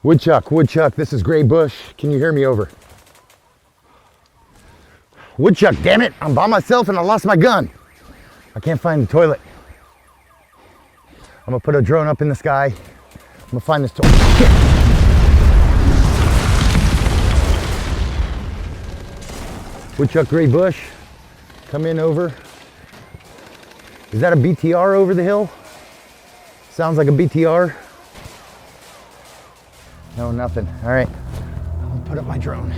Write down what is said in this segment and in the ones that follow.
Woodchuck, Woodchuck, this is Gray Bush. Can you hear me over? Woodchuck, damn it, I'm by myself and I lost my gun. I can't find the toilet. I'm gonna put a drone up in the sky. I'm gonna find this toilet. Shit. Woodchuck, Gray Bush, come in over. Is that a BTR over the hill? Sounds like a BTR. No, nothing. All right, I'll put up my drone.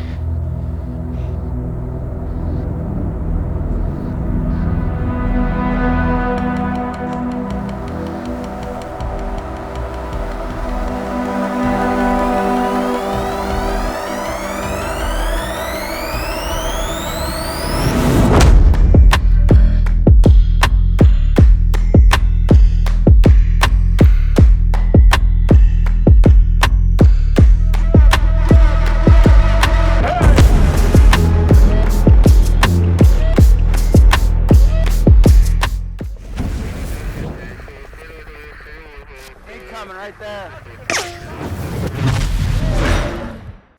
Right there.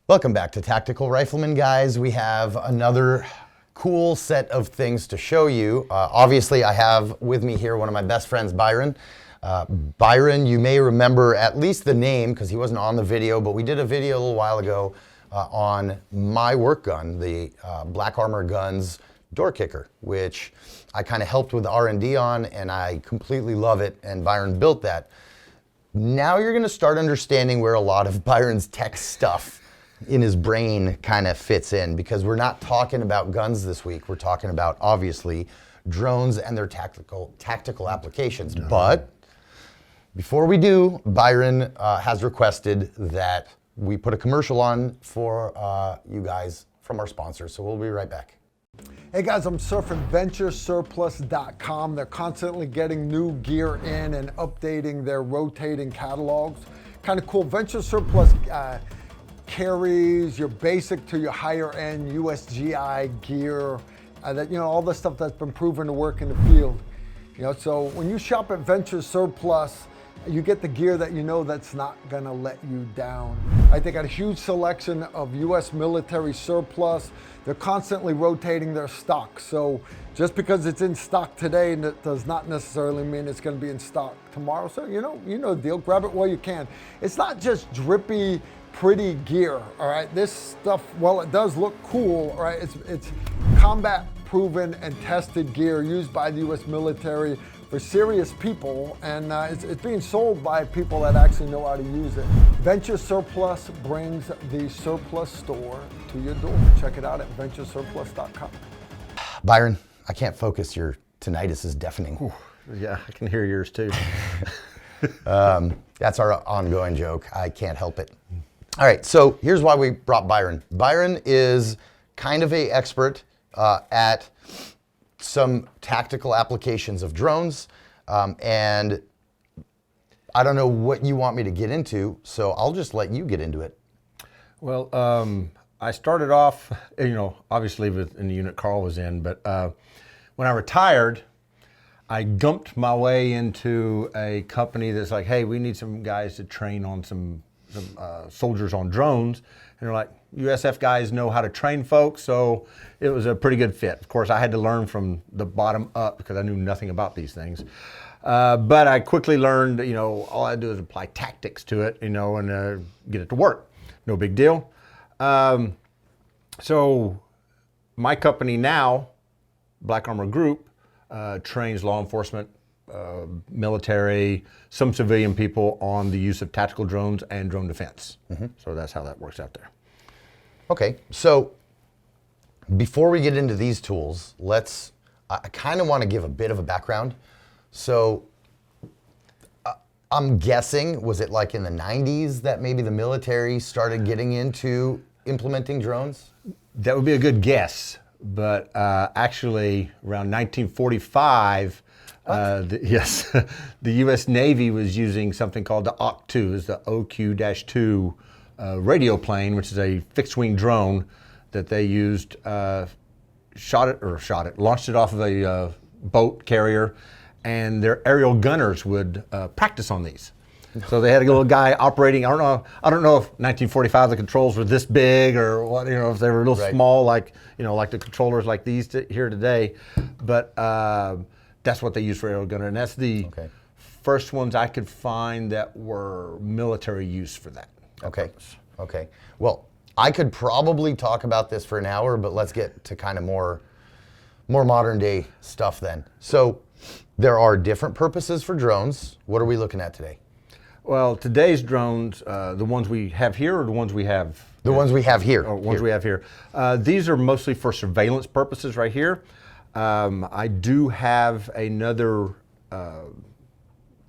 Welcome back to Tactical Rifleman, guys. We have another cool set of things to show you. Obviously, I have with me here one of my best friends, Byron. Byron, you may remember at least the name because he wasn't on the video, but we did a video a little while ago on my work gun, the Black Armor Guns door kicker, which I kind of helped with the R&D on, and I completely love it, and Byron built that. Now you're going to start understanding where a lot of Byron's tech stuff in his brain kind of fits in, because we're not talking about guns this week. We're talking about, obviously, drones and their tactical applications. But before we do, Byron has requested that we put a commercial on for you guys from our sponsor. So we'll be right back. Hey guys, I'm surfing venturesurplus.com. They're constantly getting new gear in and updating their rotating catalogs. Kind of cool. Venture Surplus carries your basic to your higher end USGI gear, that, you know, all the stuff that's been proven to work in the field. You know, so when you shop at Venture Surplus, you get the gear that you know that's not gonna let you down. They got a huge selection of US military surplus. They're constantly rotating their stock. So just because it's in stock today, that does not necessarily mean it's gonna be in stock tomorrow. So you know the deal, grab it while you can. It's not just drippy, pretty gear, all right? This stuff, while it does look cool, all right, it's combat proven and tested gear used by the US military for serious people, and it's being sold by people that actually know how to use it. Venture Surplus brings the surplus store to your door. Check it out at venturesurplus.com. Byron, I can't focus. Your tinnitus is deafening. Ooh, yeah, I can hear yours too. That's our ongoing joke. I can't help it. All right, so here's why we brought Byron. Byron is kind of an expert at some tactical applications of drones, and I don't know what you want me to get into, so I'll just let you get into it. Well, I started off, obviously in the unit Carl was in, but when I retired, I gumped my way into a company that's like, hey, we need some guys to train on some soldiers on drones. And they're like, USF guys know how to train folks, so it was a pretty good fit. Of course, I had to learn from the bottom up because I knew nothing about these things. But I quickly learned, all I do is apply tactics to it, and get it to work. No big deal. So my company now, Black Armor Group, trains law enforcement, military, some civilian people on the use of tactical drones and drone defense. Mm-hmm. So that's how that works out there. Okay, so before we get into these tools, I kind of want to give a bit of a background. So I'm guessing, was it like in the 90s that maybe the military started getting into implementing drones? That would be a good guess, but actually around 1945, the U.S. Navy was using something called the OQ-2, is the OQ-2 radio plane, which is a fixed-wing drone that they used, launched it off of a boat carrier, and their aerial gunners would practice on these. So they had a little guy operating. I don't know if 1945 the controls were this big or what. If they were a little small, like like the controllers like these here today. But that's what they use for aerial gunner, and that's the first ones I could find that were military use for that. Okay. Well, I could probably talk about this for an hour, but let's get to kind of more modern day stuff then. So there are different purposes for drones. What are we looking at today? Well, today's drones, the ones we have here or the ones we have? The ones we have here. We have here. These are mostly for surveillance purposes right here. I do have another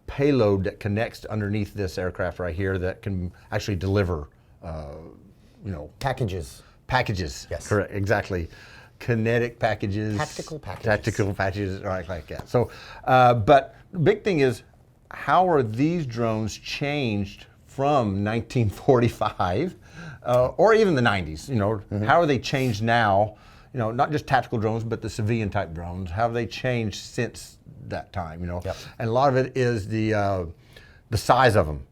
payload that connects underneath this aircraft right here that can actually deliver, Packages. Packages. Yes. Correct. Exactly. Kinetic packages. Tactical packages. Tactical packages, right, like that. So, but the big thing is, how are these drones changed from 1945 or even the 90s? How are they changed now? Not just tactical drones, but the civilian type drones. How have they changed since that time? And a lot of it is the size of them.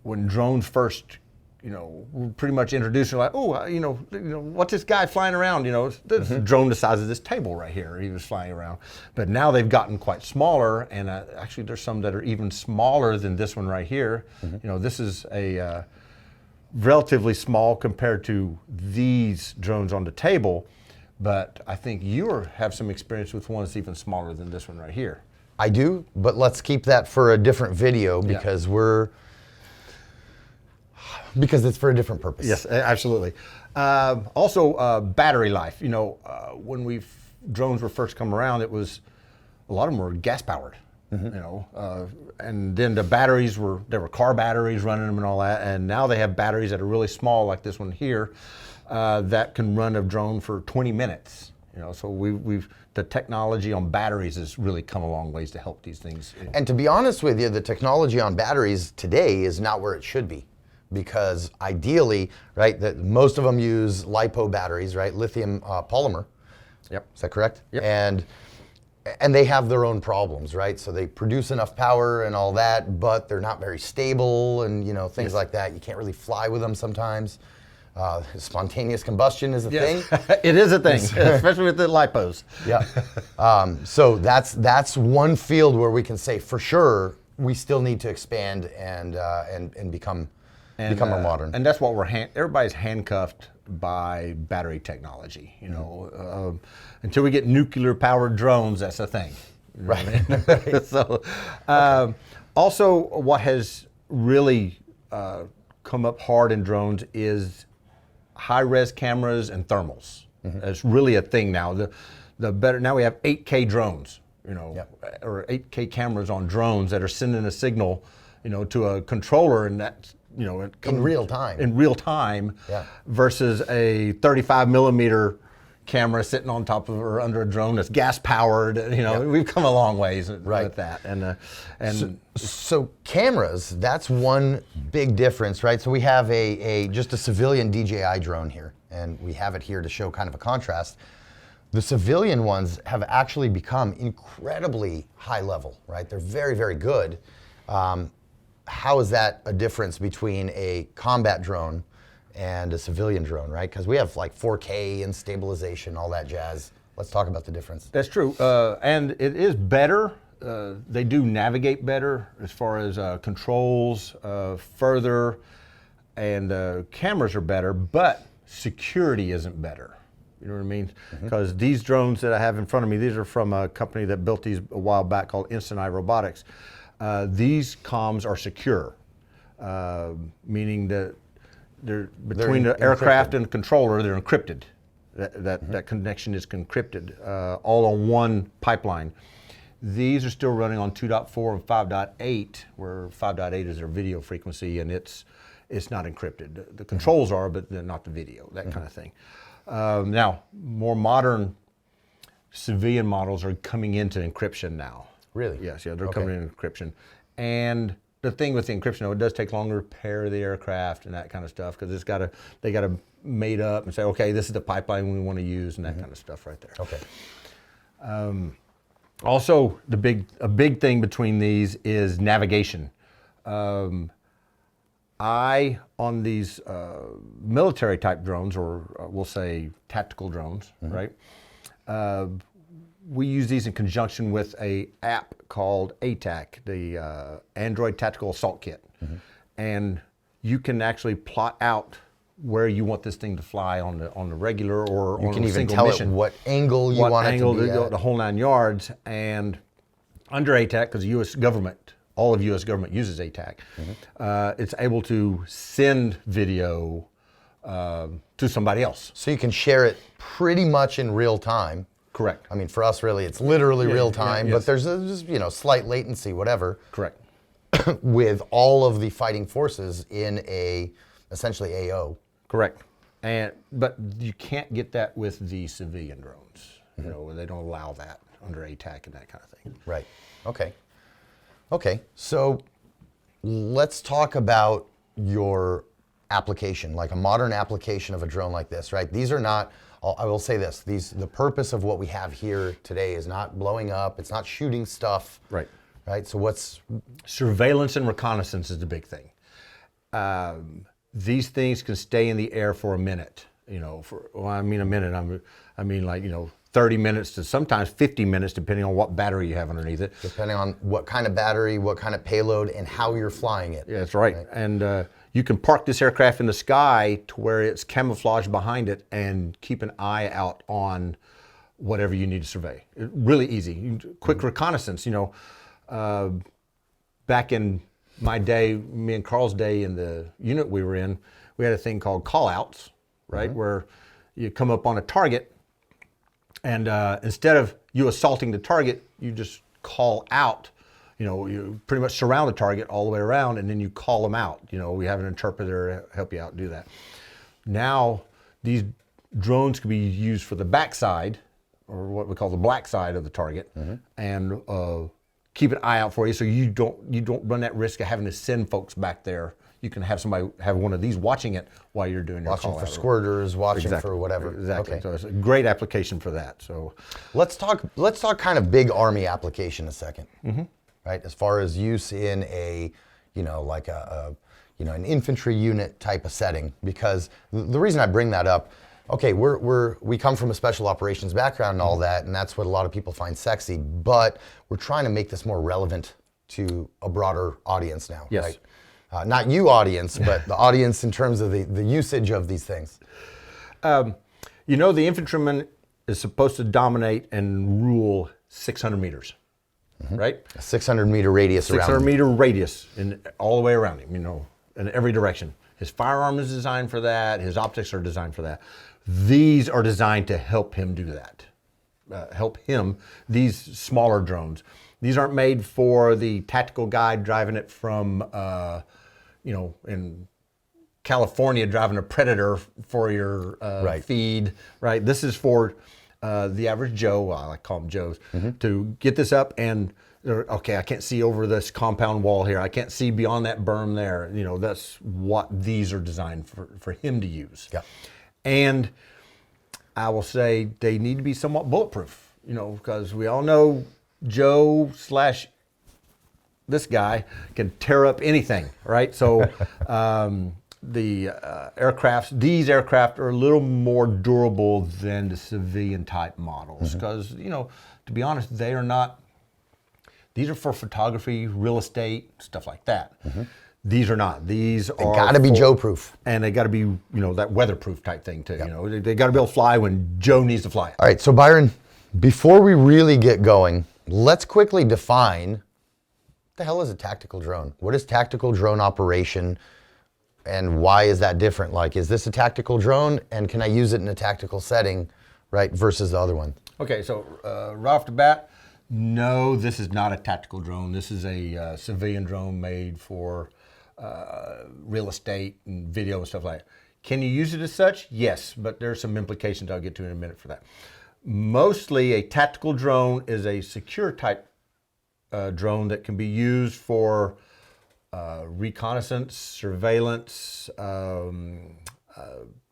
When drones first, were pretty much introduced, like, what's this guy flying around? This drone the size of this table right here. He was flying around, but now they've gotten quite smaller, and actually there's some that are even smaller than this one right here. This is a relatively small compared to these drones on the table, but I think you have some experience with one that's even smaller than this one right here. I do, but let's keep that for a different video because because it's for a different purpose. Yes, absolutely. Also, battery life. When drones were first come around, a lot of them were gas powered. And then the batteries there were car batteries running them and all that, and now they have batteries that are really small, like this one here, that can run a drone for 20 minutes. So the technology on batteries has really come a long ways to help these things. And to be honest with you, the technology on batteries today is not where it should be, because ideally, right, that most of them use LiPo batteries, right, lithium polymer. Yep. Is that correct? Yep. And they have their own problems, right? So they produce enough power and all that, but they're not very stable and things like that. You can't really fly with them sometimes. Spontaneous combustion is a thing. It is a thing, especially with the LiPos. Yeah. So that's one field where we can say for sure we still need to expand and become more modern. And that's what everybody's handcuffed by battery technology. Until we get nuclear powered drones, that's a thing. Right. So, also what has really come up hard in drones is high-res cameras and thermals. It's really a thing now. Now we have 8K drones, or 8K cameras on drones that are sending a signal, to a controller, and that's in real time. In real time, versus a 35 millimeter camera sitting on top of or under a drone that's gas powered. We've come a long ways with that. And so cameras, that's one big difference, right? So we have just a civilian DJI drone here, and we have it here to show kind of a contrast. The civilian ones have actually become incredibly high level, right? They're very, very good. How is that a difference between a combat drone and a civilian drone, right? Because we have like 4K and stabilization, all that jazz. Let's talk about the difference. That's true, and it is better. They do navigate better as far as controls further, and cameras are better, but security isn't better. You know what I mean? Because these drones that I have in front of me, these are from a company that built these a while back called Instant Eye Robotics. These comms are secure, meaning that they're between the aircraft and the controller, they're encrypted. That connection is encrypted, all on one pipeline. These are still running on 2.4 and 5.8, where 5.8 is their video frequency, and it's not encrypted. The controls are, but they're not the video, that kind of thing. Now, more modern civilian models are coming into encryption now. Really? Yes, they're coming in encryption. And the thing with the encryption, it does take longer to repair the aircraft and that kind of stuff, because they got to made up and say, okay, this is the pipeline we want to use, and that kind of stuff right there. Okay. Also, a big thing between these is navigation. On these military type drones, or we'll say tactical drones, right? We use these in conjunction with a app called ATAK, the Android Tactical Assault Kit. And you can actually plot out where you want this thing to fly on the regular or You on can a even single tell mission. it what angle you want it to be at. The whole 9 yards. And under ATAK, because the U.S. government, all of U.S. government uses ATAK, it's able to send video to somebody else. So you can share it pretty much in real time. Correct. I mean, for us, really, it's literally real time, yes. but there's a slight latency, whatever. Correct. With all of the fighting forces in essentially AO. Correct. But you can't get that with the civilian drones. You know, they don't allow that under ATAK and that kind of thing. Right. Okay. So let's talk about your application, like a modern application of a drone like this, right? These are not, I will say this, the purpose of what we have here today is not blowing up, it's not shooting stuff. Right. Right, so what's... Surveillance and reconnaissance is the big thing. These things can stay in the air for a minute, you know, a minute, I mean like, 30 minutes to sometimes 50 minutes, depending on what battery you have underneath it. Depending on what kind of battery, what kind of payload, and how you're flying it. Yeah, that's right. And you can park this aircraft in the sky to where it's camouflaged behind it and keep an eye out on whatever you need to survey. Really easy. Quick reconnaissance, back in my day, me and Carl's day in the unit we were in, we had a thing called call-outs, right? Where you come up on a target and instead of you assaulting the target, you just call out. You pretty much surround the target all the way around and then you call them out. We have an interpreter help you out do that. Now, these drones can be used for the backside, or what we call the black side of the target, and keep an eye out for you so you don't run that risk of having to send folks back there. You can have somebody have one of these watching it while you're doing your call. Watching for squirters, watching for whatever. Exactly. Okay. So it's a great application for that. So let's talk kind of big Army application a second. Right? As far as use in a, like an infantry unit type of setting, because the reason I bring that up, okay, we come from a special operations background and all that, and that's what a lot of people find sexy, but we're trying to make this more relevant to a broader audience now, yes. Right? Not you audience, but the audience in terms of the usage of these things. The infantryman is supposed to dominate and rule 600 meters, right? A 600-meter radius around 600-meter radius all the way around him, in every direction. His firearm is designed for that. His optics are designed for that. These are designed to help him do that. These smaller drones. These aren't made for the tactical guy driving it from, in California, driving a Predator for your feed, right? This is for the average Joe, I like to call them Joes, to get this up and, okay, I can't see over this compound wall here. I can't see beyond that berm there. That's what these are designed for him to use. Yeah. And I will say they need to be somewhat bulletproof, because we all know Joe / this guy can tear up anything, right? So these aircraft are a little more durable than the civilian type models, because, to be honest, they are not. These are for photography, real estate, stuff like that. These are not. These are got to be Joe-proof. And they got to be, that weatherproof type thing too. Yep. They got to be able to fly when Joe needs to fly. All right, so Byron, before we really get going, let's quickly define what the hell is a tactical drone? What is tactical drone operation, and why is that different? Like, is this a tactical drone, and can I use it in a tactical setting, right, versus the other one? Okay, so right off the bat, no, this is not a tactical drone. This is a civilian drone made for real estate and video and stuff like that. Can you use it as such? Yes, but there's some implications I'll get to in a minute for that. Mostly a tactical drone is a secure type drone that can be used for reconnaissance, surveillance,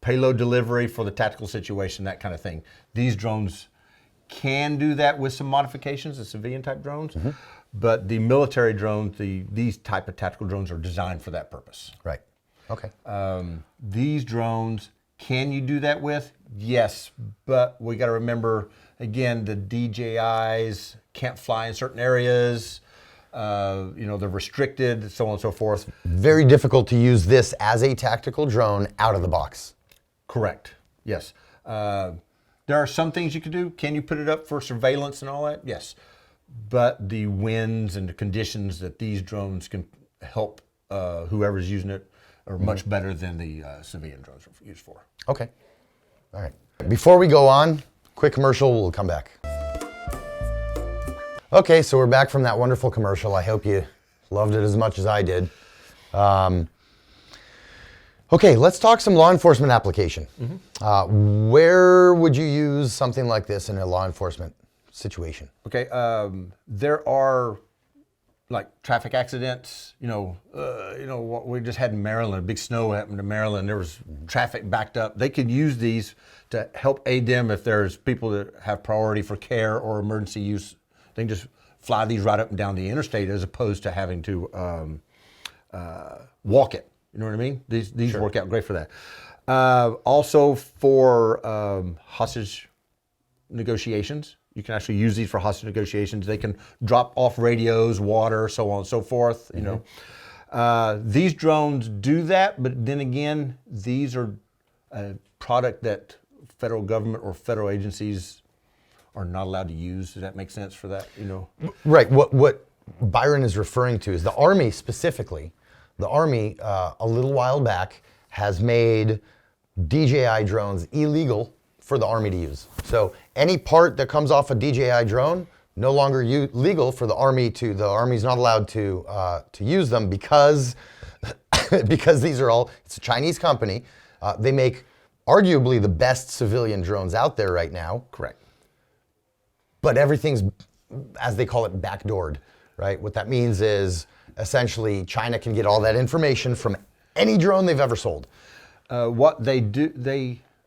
payload delivery for the tactical situation, that kind of thing. These drones can do that with some modifications, the civilian type drones, but the military drones, these type of tactical drones are designed for that purpose. Right. Okay. These drones, can you do that with? Yes, but we got to remember, again, the DJIs can't fly in certain areas. They're restricted, so on and so forth. Very difficult to use this as a tactical drone out of the box. Correct. Yes. There are some things you can do. Can you put it up for surveillance and all that? Yes. But the winds and the conditions that these drones can help whoever's using it are much better than the civilian drones are used for. Okay. All right. Before we go on, quick commercial, we'll come back. Okay, so we're back from that wonderful commercial. I hope you loved it as much as I did. Okay, let's talk some law enforcement application. Where would you use something like this in a law enforcement situation? Okay, there are like traffic accidents. What we just had in Maryland, a big snow happened in Maryland. There was traffic backed up. They could use these to help aid them if there's people that have priority for care or emergency use. They can just fly these right up and down the interstate as opposed to having to walk it. You know what I mean? These Sure. work out great for that. Also for hostage negotiations. You can actually use these for hostage negotiations. They can drop off radios, water, so on and so forth. These drones do that, but then again, these are a product that federal government or federal agencies are not allowed to use. Does that make sense for that? Right. What Byron is referring to is the Army specifically. The Army, a little while back, has made DJI drones illegal for the Army to use. So any part that comes off a DJI drone, no longer legal for the Army to. The Army's not allowed to use them because these are all. It's a Chinese company. They make arguably the best civilian drones out there right now. Correct. But everything's, as they call it, backdoored, right? What that means is essentially China can get all that information from any drone they've ever sold. What they do,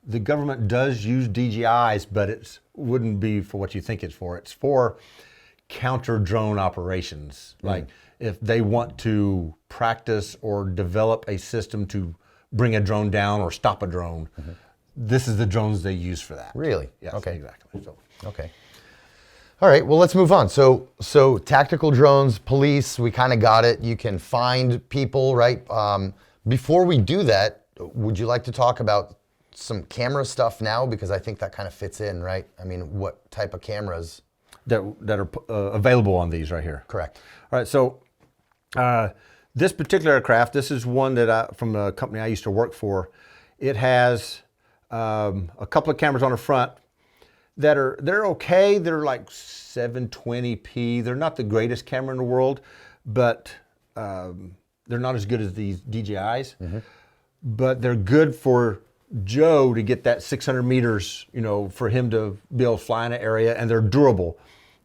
the government does use DJIs, but it wouldn't be for what you think it's for. It's for counter drone operations. Like if they want to practice or develop a system to bring a drone down or stop a drone, this is the drones they use for that. Really? Yes, Okay. exactly. So. Okay. All right, well, let's move on. So tactical drones, police, we kind of got it. You can find people, right? Before we do that, would you like to talk about some camera stuff now? Because I think that kind of fits in, right? I mean, what type of cameras? That are available on these right here. Correct. All right, so this particular aircraft, this is one that from a company I used to work for. It has a couple of cameras on the front they're okay. They're like 720p. They're not the greatest camera in the world, but they're not as good as these DJIs. But they're good for Joe to get that 600 meters, for him to be able to fly in an area, and they're durable.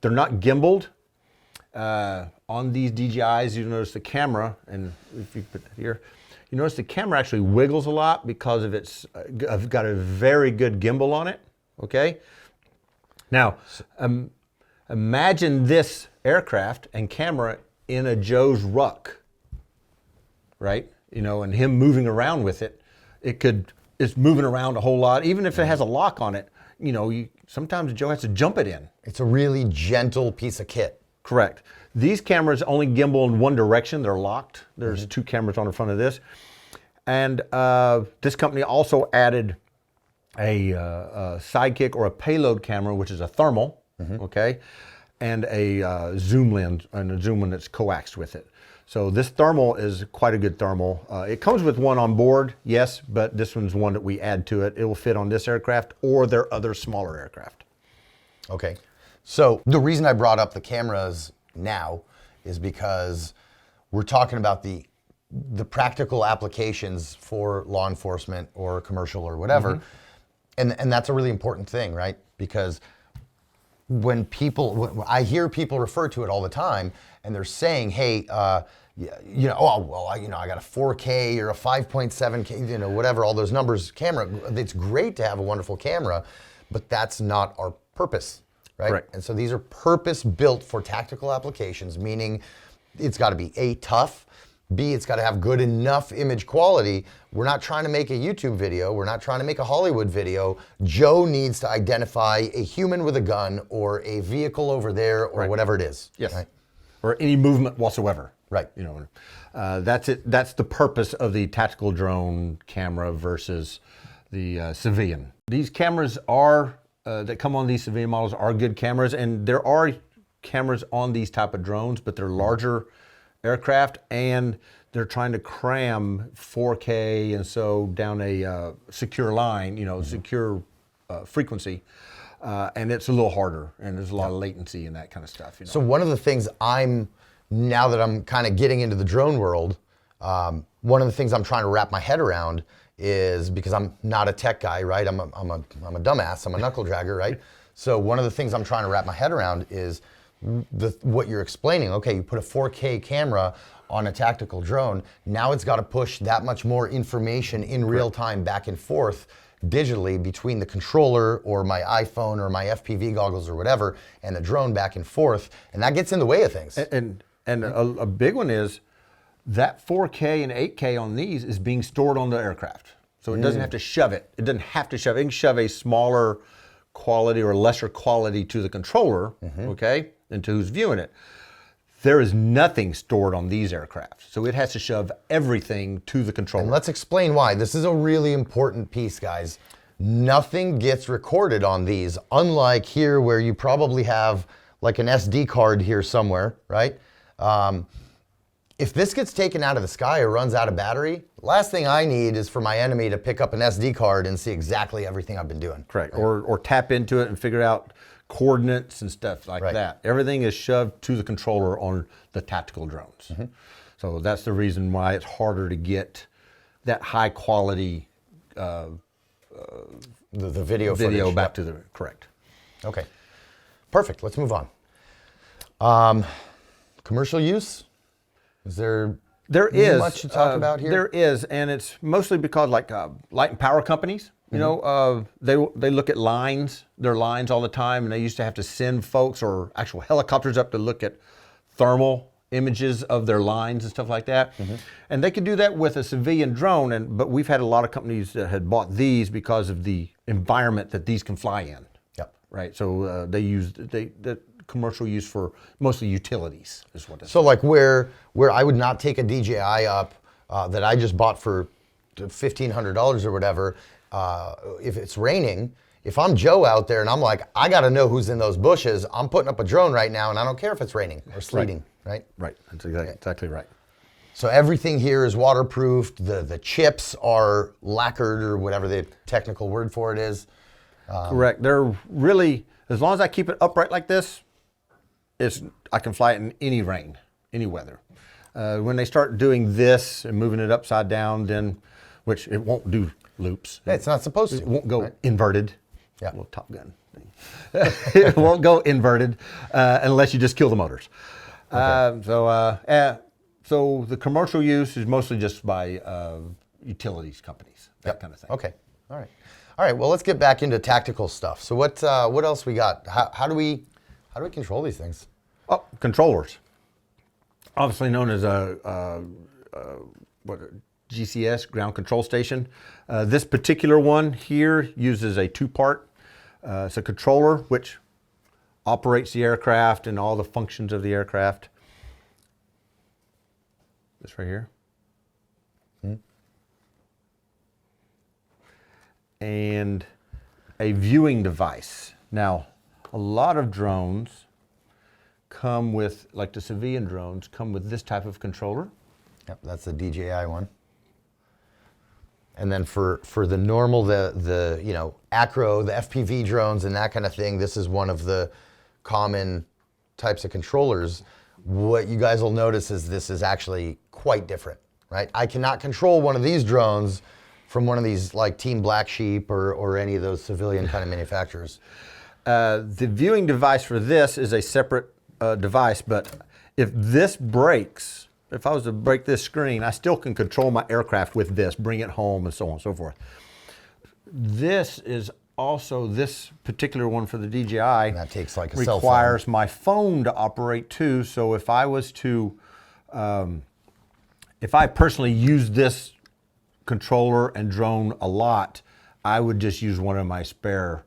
They're not gimbaled. On these DJIs, you notice the camera, and if you put that here, you notice the camera actually wiggles a lot because of it's got a very good gimbal on it, okay? Now, imagine this aircraft and camera in a Joe's ruck, right? And him moving around with it. It's moving around a whole lot. Even if it has a lock on it, sometimes Joe has to jump it in. It's a really gentle piece of kit. Correct. These cameras only gimbal in one direction. They're locked. There's two cameras on the front of this. And this company also added a sidekick or a payload camera, which is a thermal, okay, and a zoom lens and a zoom one that's coaxed with it. So this thermal is quite a good thermal. It comes with one on board, yes, but this one's one that we add to it. It will fit on this aircraft or their other smaller aircraft. Okay. So the reason I brought up the cameras now is because we're talking about the practical applications for law enforcement or commercial or whatever. And that's a really important thing, right? Because when I hear people refer to it all the time, and they're saying, "Hey, I got a 4K or a 5.7K, whatever, all those numbers camera. It's great to have a wonderful camera, but that's not our purpose." right? Correct. And so these are purpose built for tactical applications, meaning it's got to be A, tough, B, it's got to have good enough image quality. We're not trying to make a YouTube video. We're not trying to make a Hollywood video. Joe needs to identify a human with a gun or a vehicle over there or whatever it is. Yes. Right? Or any movement whatsoever. Right. You know, that's it. That's the purpose of the tactical drone camera versus the civilian. These cameras are that come on these civilian models are good cameras, and there are cameras on these type of drones, but they're larger aircraft, and they're trying to cram 4K and so down a secure line, you know, secure frequency, and it's a little harder, and there's a lot of latency and that kind of stuff. You know? So one of the things now that I'm kind of getting into the drone world, one of the things I'm trying to wrap my head around is, because I'm not a tech guy, right? I'm a dumbass. I'm a knuckle dragger, right? So one of the things I'm trying to wrap my head around is what you're explaining. Okay, you put a 4K camera on a tactical drone. Now it's got to push that much more information in real time back and forth digitally between the controller or my iPhone or my FPV goggles or whatever and the drone back and forth, and that gets in the way of things. And a big one is that 4K and 8K on these is being stored on the aircraft. So it doesn't have to shove it. It doesn't have to shove it. It can shove a smaller quality or lesser quality to the controller, okay, and to who's viewing it. There is nothing stored on these aircraft. So it has to shove everything to the controller. And let's explain why. This is a really important piece, guys. Nothing gets recorded on these, unlike here where you probably have like an SD card here somewhere, right? If this gets taken out of the sky or runs out of battery, last thing I need is for my enemy to pick up an SD card and see exactly everything I've been doing. Correct. Right? Or tap into it and figure out coordinates and stuff like that. Everything is shoved to the controller on the tactical drones. So that's the reason why it's harder to get that high quality The video footage. back to the correct. Okay, perfect. Let's move on. Commercial use? Is there much to talk about here? There is, and it's mostly because like light and power companies, you know, they look at their lines all the time, and they used to have to send folks or actual helicopters up to look at thermal images of their lines and stuff like that. And they could do that with a civilian drone, but we've had a lot of companies that had bought these because of the environment that these can fly in. Yep. Right. So they use the commercial use for mostly utilities is what it's. So like where I would not take a DJI up that I just bought for $1,500 or whatever, if it's raining, if I'm Joe out there and I'm like, I got to know who's in those bushes, I'm putting up a drone right now and I don't care if it's raining or sleeting, right? Right. That's exactly right. So everything here is waterproofed. The chips are lacquered or whatever the technical word for it is. Correct. They're really, as long as I keep it upright like this, I can fly it in any rain, any weather. When they start doing this and moving it upside down, then, which it won't do loops. It's not supposed to. It won't go inverted. Yeah. A little Top Gun thing. It won't go inverted unless you just kill the motors. Okay. So the commercial use is mostly just by utilities companies, that kind of thing. Okay. All right. Well, let's get back into tactical stuff. So what else we got? How do we control these things? Oh, controllers. Obviously known as GCS, ground control station. This particular one here uses a two-part. It's a controller which operates the aircraft and all the functions of the aircraft. This right here. And a viewing device. Now, a lot of drones come with, like the civilian drones, come with this type of controller. Yep, that's the DJI one. And then for the normal, the you know, acro, the FPV drones and that kind of thing, this is one of the common types of controllers. What you guys will notice is this is actually quite different, right? I cannot control one of these drones from one of these like Team Black Sheep or any of those civilian kind of manufacturers. The viewing device for this is a separate device, but if this breaks, if I was to break this screen, I still can control my aircraft with this, bring it home and so on and so forth. This is also, this particular one for the DJI And that takes like a cell phone. requires my phone to operate too. So if I was to, if I personally use this controller and drone a lot, I would just use one of my spare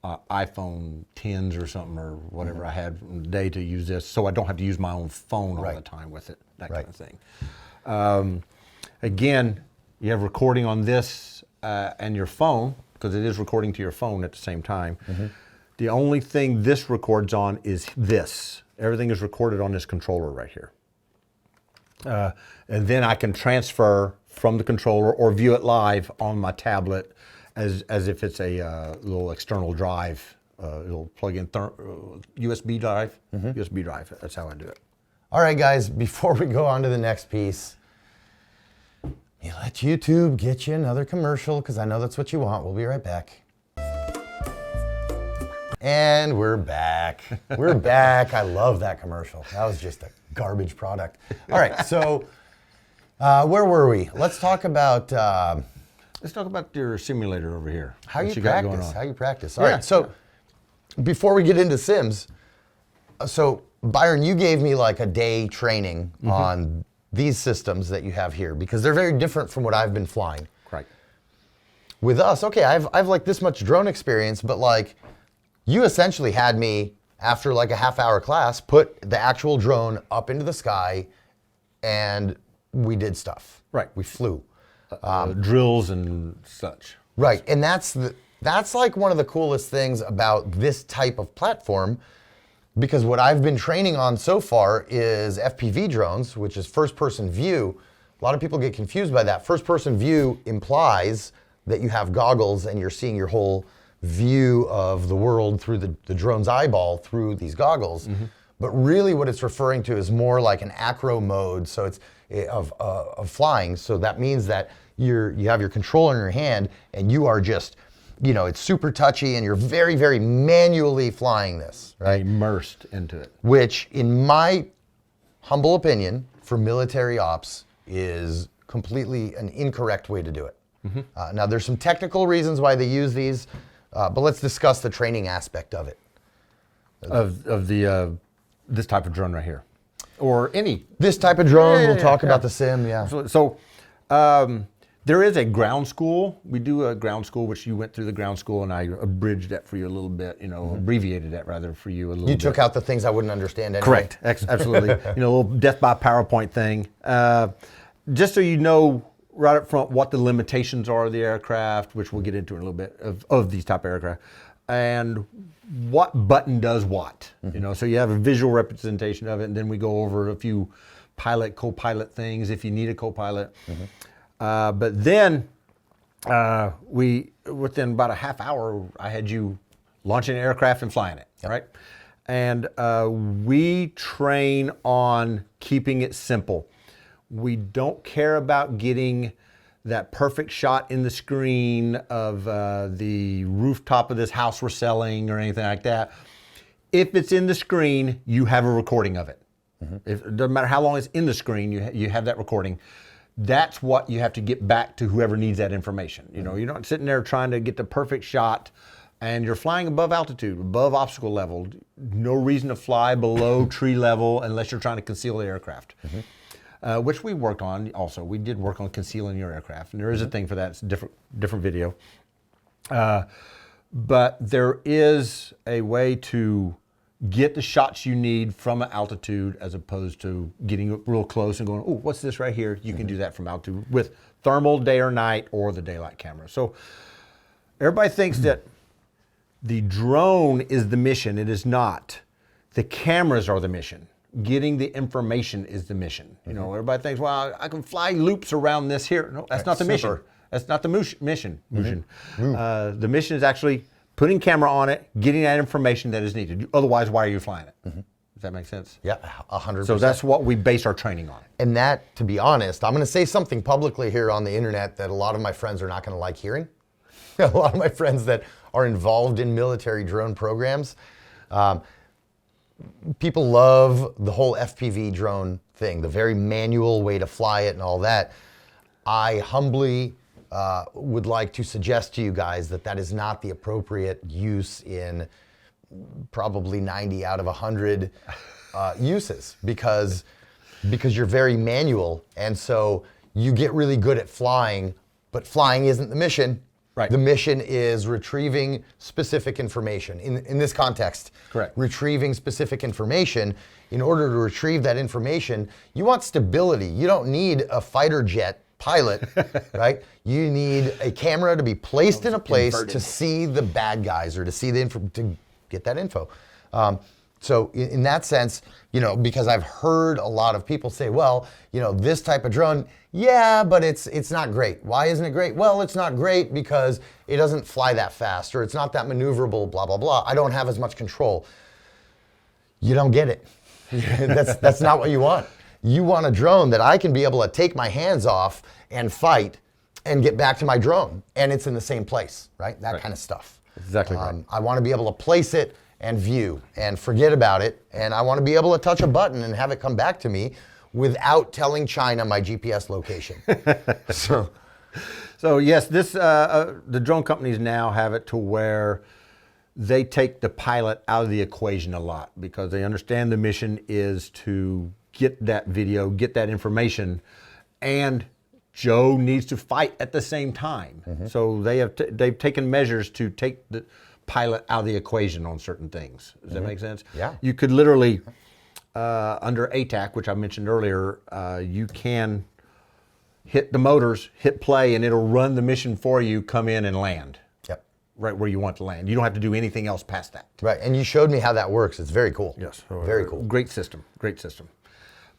iPhone 10s or something or whatever I had in the day to use this, so I don't have to use my own phone all the time with it, that kind of thing. Again, you have recording on this and your phone, because it is recording to your phone at the same time. The only thing this records on is this. Everything is recorded on this controller right here. And then I can transfer from the controller or view it live on my tablet as if it's a little external drive. It'll plug in USB drive. USB drive, that's how I do it. All right, guys, before we go on to the next piece, you let YouTube get you another commercial, because I know that's what you want. We'll be right back. And we're back. We're back. I love that commercial. That was just a garbage product. All right, so where were we? Let's talk about your simulator over here. how What you got going practice. on. How you practice. All right, so before we get into Sims, so Byron, you gave me like a day training on these systems that you have here, because they're very different from what I've been flying. Right. With us, okay, I've like this much drone experience, but like you essentially had me, after like a half-hour class, put the actual drone up into the sky and we did stuff. Right. We flew. Drills and such. Right, and that's like one of the coolest things about this type of platform, because what I've been training on so far is FPV drones, which is first-person view. A lot of people get confused by that. First-person view implies that you have goggles and you're seeing your whole view of the world through the drone's eyeball through these goggles. But really what it's referring to is more like an acro mode, so it's of flying. So that means that you have your controller in your hand and you are just, you know, it's super touchy and you're very, very manually flying this, right? Immersed into it. Which, in my humble opinion, for military ops, is completely an incorrect way to do it. Now, there's some technical reasons why they use these, but let's discuss the training aspect of it. Of the this type of drone right here, or any. This type of drone, we'll talk about the sim, Absolutely. So there is a ground school. We do a ground school, which you went through the ground school, and I abridged that for you a little bit, you know, abbreviated that rather for you a little bit. You took out the things I wouldn't understand anyway. Correct. Absolutely. You know, a little death by PowerPoint thing. Just so you know right up front what the limitations are of the aircraft, which we'll get into in a little bit, of these type of aircraft, and what button does what. You know, so you have a visual representation of it, and then we go over a few pilot, co-pilot things if you need a co-pilot. But then within about a half hour, I had you launching an aircraft and flying it, right? And we train on keeping it simple. We don't care about getting that perfect shot in the screen of the rooftop of this house we're selling or anything like that. If it's in the screen, you have a recording of it. It doesn't matter how long it's in the screen, you have that recording. That's what you have to get back to whoever needs that information. You know, you're not sitting there trying to get the perfect shot, and you're flying above altitude, above obstacle level. No reason to fly below tree level unless you're trying to conceal the aircraft. Which we worked on also. We did work on concealing your aircraft, and there is a thing for that. It's a different video. But there is a way to get the shots you need from an altitude as opposed to getting real close and going, oh, what's this right here? You can do that from altitude with thermal, day or night, or the daylight camera. So everybody thinks that the drone is the mission. It is not. The cameras are the mission. Getting the information is the mission. You know, everybody thinks, well, I can fly loops around this here. No, that's not the mission. That's not the mission. The mission is actually putting camera on it, getting that information that is needed. Otherwise, why are you flying it? Does that make sense? Yeah, 100%. So that's what we base our training on. And that, to be honest, I'm going to say something publicly here on the internet that a lot of my friends are not going to like hearing. A lot of my friends that are involved in military drone programs, people love the whole FPV drone thing, the very manual way to fly it and all that. I humbly would like to suggest to you guys that that is not the appropriate use in probably 90 out of 100 uses because you're very manual, and so you get really good at flying, but flying isn't the mission. Right. The mission is retrieving specific information. In this context, correct. Retrieving specific information. In order to retrieve that information, you want stability. You don't need a fighter jet pilot, right? You need a camera to be placed in a place to see the bad guys or to see the info, to get that info. So in that sense, because I've heard a lot of people say, well, this type of drone, yeah, but it's not great. Why isn't it great? Well, it's not great because it doesn't fly that fast, or it's not that maneuverable, blah, blah, blah. I don't have as much control. You don't get it. That's not what you want. You want a drone that I can be able to take my hands off and fight and get back to my drone, and it's in the same place, right? That kind of stuff. Exactly right. I want to be able to place it and view and forget about it, and I want to be able to touch a button and have it come back to me without telling China my GPS location. So yes, the drone companies now have it to where they take the pilot out of the equation a lot because they understand the mission is to get that video, get that information, and Joe needs to fight at the same time. Mm-hmm. So they've taken measures to take the pilot out of the equation on certain things. Does that make sense? Yeah. You could literally, under ATAC, which I mentioned earlier, you can hit the motors, hit play, and it'll run the mission for you, come in and land. Yep. Right where you want to land. You don't have to do anything else past that. Right, and you showed me how that works. It's very cool. Yes. Very cool. Great system, great system.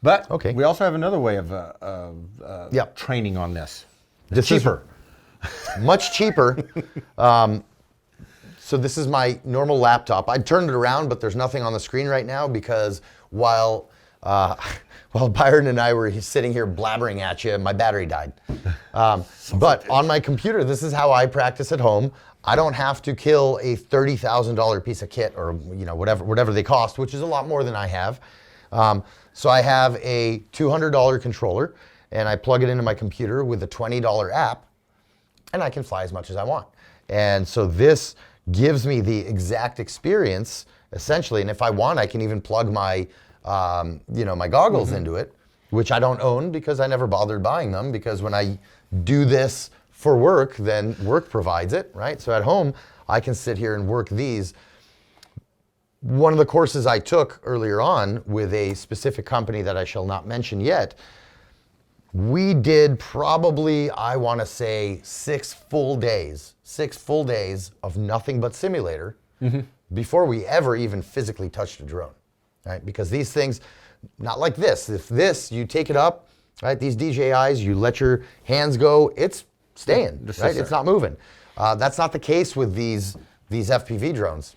But we also have another way of training on this. It's cheaper. Much cheaper. So this is my normal laptop. I turned it around, but there's nothing on the screen right now because while Byron and I were sitting here blabbering at you, my battery died. But on my computer, this is how I practice at home. I don't have to kill a $30,000 piece of kit or whatever they cost, which is a lot more than I have. So I have a $200 controller, and I plug it into my computer with a $20 app, and I can fly as much as I want. And so this gives me the exact experience, essentially. And if I want, I can even plug my, my goggles into it, which I don't own because I never bothered buying them. Because when I do this for work, then work provides it, right? So at home, I can sit here and work these. One of the courses I took earlier on with a specific company that I shall not mention yet, we did probably, I want to say, 6 full days of nothing but simulator before we ever even physically touched a drone, right? Because these things, not like this. If this, you take it up, right? These DJIs, you let your hands go, it's staying, right? It's not moving. That's not the case with these FPV drones.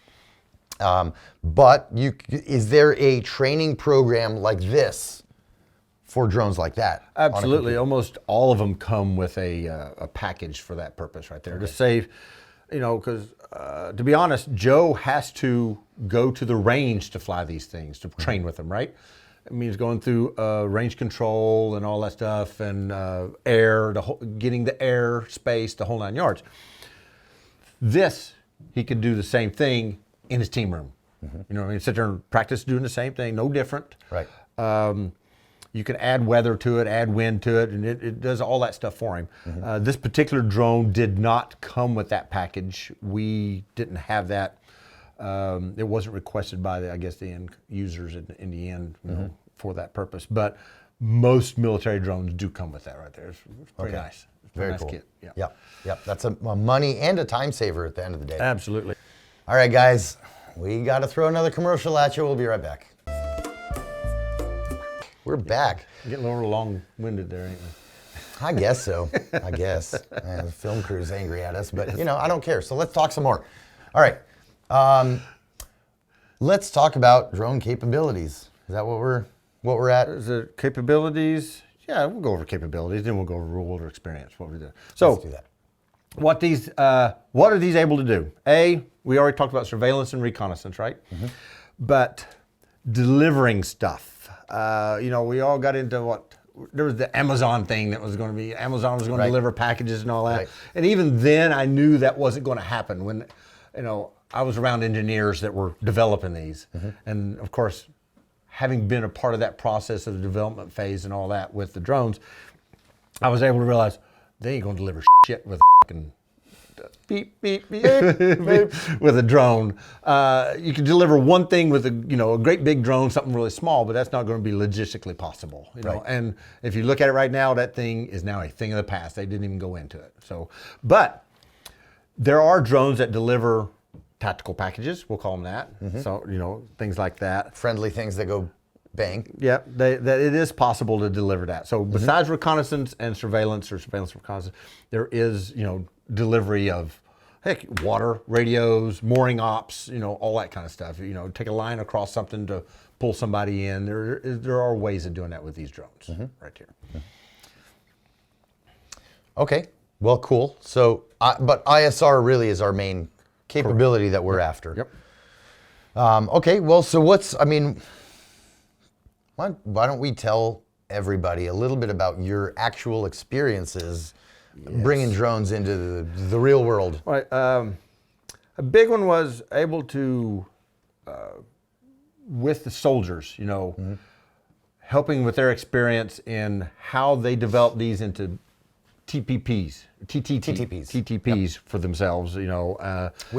But is there a training program like this for drones like that? Absolutely. Almost all of them come with a package for that purpose right there. To save, because to be honest, Joe has to go to the range to fly these things, to train with them, right? It means going through range control and all that stuff, and air, getting the air space, the whole 9 yards. This, he could do the same thing in his team room. Sit there and practice doing the same thing, no different. Right. You can add weather to it, add wind to it, and it does all that stuff for him. This particular drone did not come with that package. We didn't have that. It wasn't requested by the end users in the end for that purpose. But most military drones do come with that right there. It's pretty nice. It's a very nice cool. Kit. Yeah. Yep. That's a money and a time saver at the end of the day. Absolutely. All right, guys, we got to throw another commercial at you. We'll be right back. We're back. Getting a little long-winded there, ain't we? I guess so. I guess. The film crew's angry at us, but I don't care. So let's talk some more. All right. Let's talk about drone capabilities. Is that what we're at? Is it capabilities? Yeah, we'll go over capabilities, then we'll go over real-world experience. What we do. So let's do that. What are these able to do? We already talked about surveillance and reconnaissance, right? But delivering stuff. We all got into there was the Amazon thing that was going to be, Amazon was going to deliver packages and all that. Right. And even then I knew that wasn't going to happen when, I was around engineers that were developing these. And of course, having been a part of that process of the development phase and all that with the drones, I was able to realize they ain't going to deliver shit with fucking beep, beep, beep, beep, with a drone. You can deliver one thing with a great big drone, something really small, but that's not going to be logistically possible. Right. And if you look at it right now, that thing is now a thing of the past. They didn't even go into it. So, but there are drones that deliver tactical packages, we'll call them that. So, things like that. Friendly things that go bang. Yeah, that it is possible to deliver that. So besides reconnaissance and surveillance or surveillance reconnaissance, there is, delivery of, heck, water, radios, mooring ops, all that kind of stuff. Take a line across something to pull somebody in. There are ways of doing that with these drones right here. Okay, well, cool. So, but ISR really is our main capability that we're after. Yep. Okay, well, so why don't we tell everybody a little bit about your actual experiences bringing drones into the real world? Right. A big one was able to, with the soldiers, helping with their experience in how they develop these into TTPs for themselves, we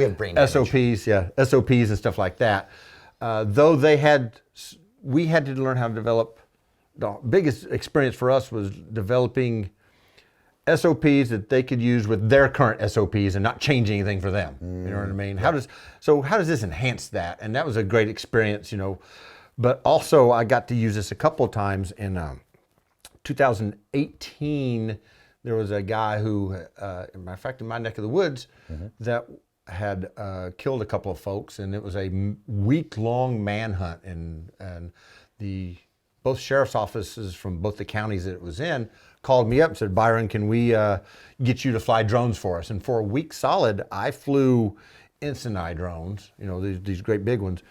have brain damage. SOPs and stuff like that. Though we had to learn how to develop. The biggest experience for us was developing SOPs that they could use with their current SOPs and not change anything for them. You know what I mean? How does this enhance that? And that was a great experience, But also I got to use this a couple of times in 2018. There was a guy who, matter of fact, in my neck of the woods, that had killed a couple of folks, and it was a week-long manhunt. And both sheriff's offices from both the counties that it was in called me up and said, "Byron, can we get you to fly drones for us?" And for a week solid, I flew instant eye drones, these great big ones.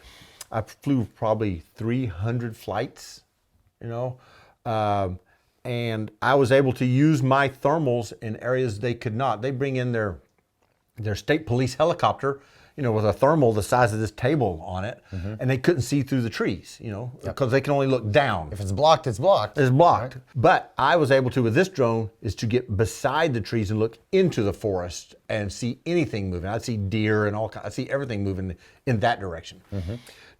I flew probably 300 flights, and I was able to use my thermals in areas they could not. They bring in their state police helicopter, with a thermal the size of this table on it, and they couldn't see through the trees, because they can only look down. If it's blocked, it's blocked. It's blocked. Right? But I was able to, with this drone, is to get beside the trees and look into the forest and see anything moving. I'd see deer and I see everything moving in that direction.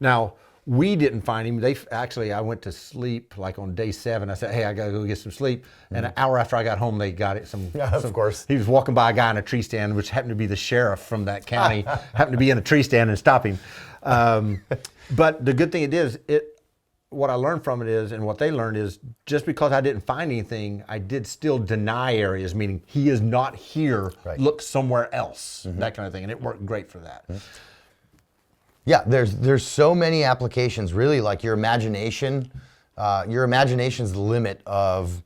Now, we didn't find him. I went to sleep like on day 7. I said, "Hey, I gotta go get some sleep." And an hour after I got home, they got it. Of course. He was walking by a guy in a tree stand, which happened to be the sheriff from that county, happened to be in a tree stand and stop him. But the good thing what I learned from it is, and what they learned is, just because I didn't find anything, I did still deny areas, meaning he is not here, look somewhere else, that kind of thing. And it worked great for that. Yeah, there's so many applications, really, like your imagination's the limit of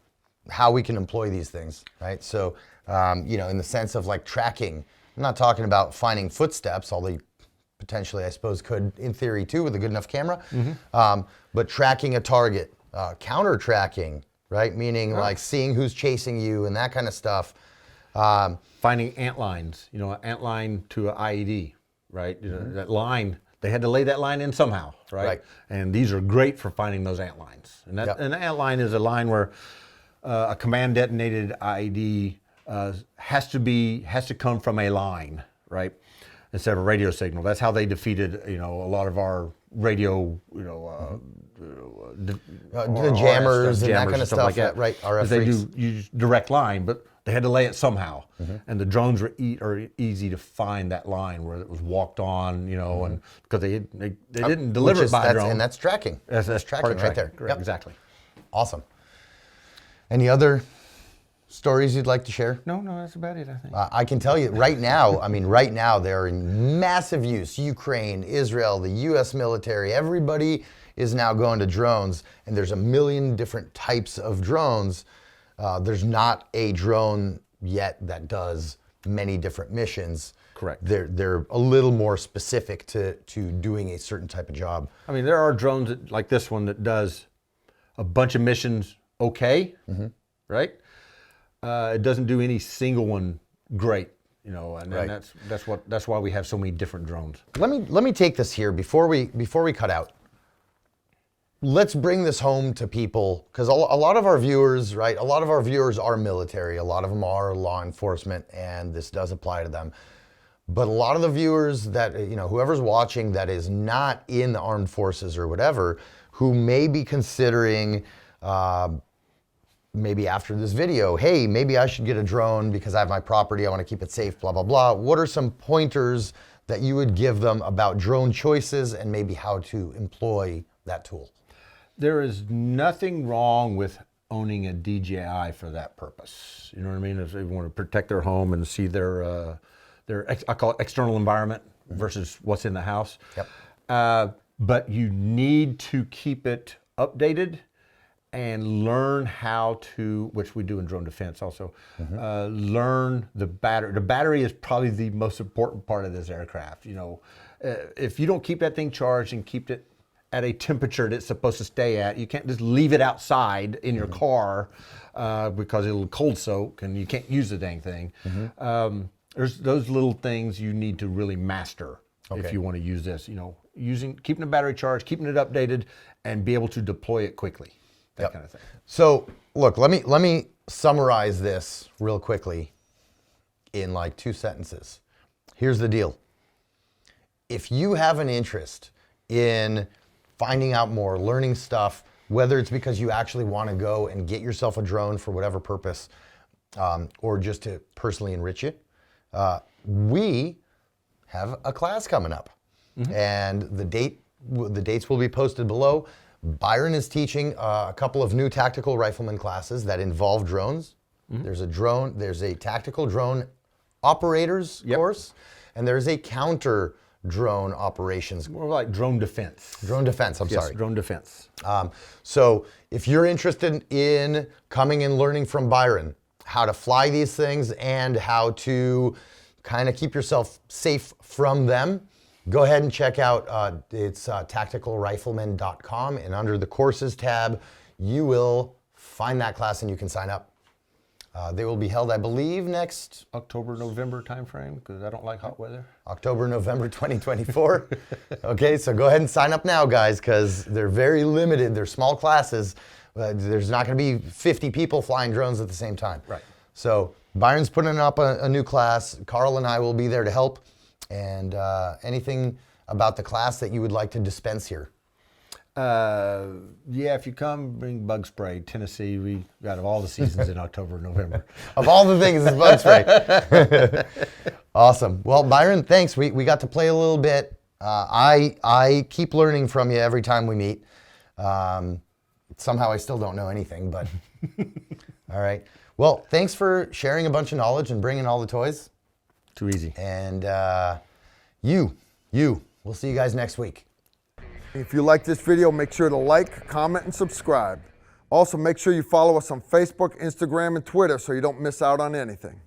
how we can employ these things, right? So, in the sense of like tracking, I'm not talking about finding footsteps, although you potentially, I suppose, could in theory too with a good enough camera, but tracking a target, counter tracking, right? Meaning like seeing who's chasing you and that kind of stuff. Finding ant lines, an ant line to an IED, right? That line. They had to lay that line in somehow, right? And these are great for finding those ant lines. And an ant line is a line where a command detonated IED has to come from a line, right? Instead of a radio signal. That's how they defeated, a lot of our radio, the jammers and that kind of stuff like that, right? RF they freaks. do use direct line, but they had to lay it somehow. And the drones are easy to find that line where it was walked on, and because they didn't deliver it by a drone. And that's tracking. That's tracking right there. Correct, exactly. Awesome. Any other stories you'd like to share? No, that's about it, I think. I can tell you right now they're in massive use. Ukraine, Israel, the U.S. military, everybody is now going to drones, and there's a million different types of drones. There's not a drone yet that does many different missions. Correct. They're a little more specific to doing a certain type of job. I mean, there are drones like this one that does a bunch of missions okay, right? It doesn't do any single one great, you know, and that's why we have so many different drones. Let me take this here before we cut out. Let's bring this home to people, because a lot of our viewers, right? A lot of our viewers are military. A lot of them are law enforcement, and this does apply to them. But a lot of the viewers that, you know, whoever's watching that is not in the armed forces or whatever, who may be considering, maybe after this video, hey, maybe I should get a drone because I have my property, I want to keep it safe, blah, blah, blah. What are some pointers that you would give them about drone choices and maybe how to employ that tool? There is nothing wrong with owning a DJI for that purpose. You know what I mean? If they want to protect their home and see their I call it external environment versus what's in the house. Yep. But you need to keep it updated and learn how to, which we do in drone defense also, learn the battery. The battery is probably the most important part of this aircraft. You know, if you don't keep that thing charged and keep it at a temperature that it's supposed to stay at, you can't just leave it outside in your car because it'll cold soak and you can't use the dang thing. There's those little things you need to really master if you want to use this. You know, keeping the battery charged, keeping it updated, and be able to deploy it quickly. That kind of thing. So look, let me summarize this real quickly in like 2 sentences. Here's the deal. If you have an interest in finding out more, learning stuff, whether it's because you actually want to go and get yourself a drone for whatever purpose, or just to personally enrich it, we have a class coming up, and the dates will be posted below. Byron is teaching a couple of new tactical rifleman classes that involve drones. There's a tactical drone operators course, and there's a counter drone operations. More like drone defense. Drone defense, I'm sorry. Drone defense. So if you're interested in coming and learning from Byron how to fly these things and how to kind of keep yourself safe from them, go ahead and check out, it's tacticalrifleman.com, and under the courses tab, you will find that class and you can sign up. They will be held, I believe, next October, November timeframe, because I don't like hot weather. October, November 2024. Okay, so go ahead and sign up now, guys, because they're very limited. They're small classes. There's not going to be 50 people flying drones at the same time. Right. So Byron's putting up a new class. Carl and I will be there to help. And anything about the class that you would like to dispense here? Yeah, if you come, bring bug spray. Tennessee, we got all the seasons in October and November. Of all the things, it's bug spray. Awesome. Well, Byron, thanks. We got to play a little bit. I keep learning from you every time we meet. Somehow I still don't know anything, but all right. Well, thanks for sharing a bunch of knowledge and bringing all the toys. Too easy. And we'll see you guys next week. If you like this video, make sure to like, comment, and subscribe. Also, make sure you follow us on Facebook, Instagram, and Twitter so you don't miss out on anything.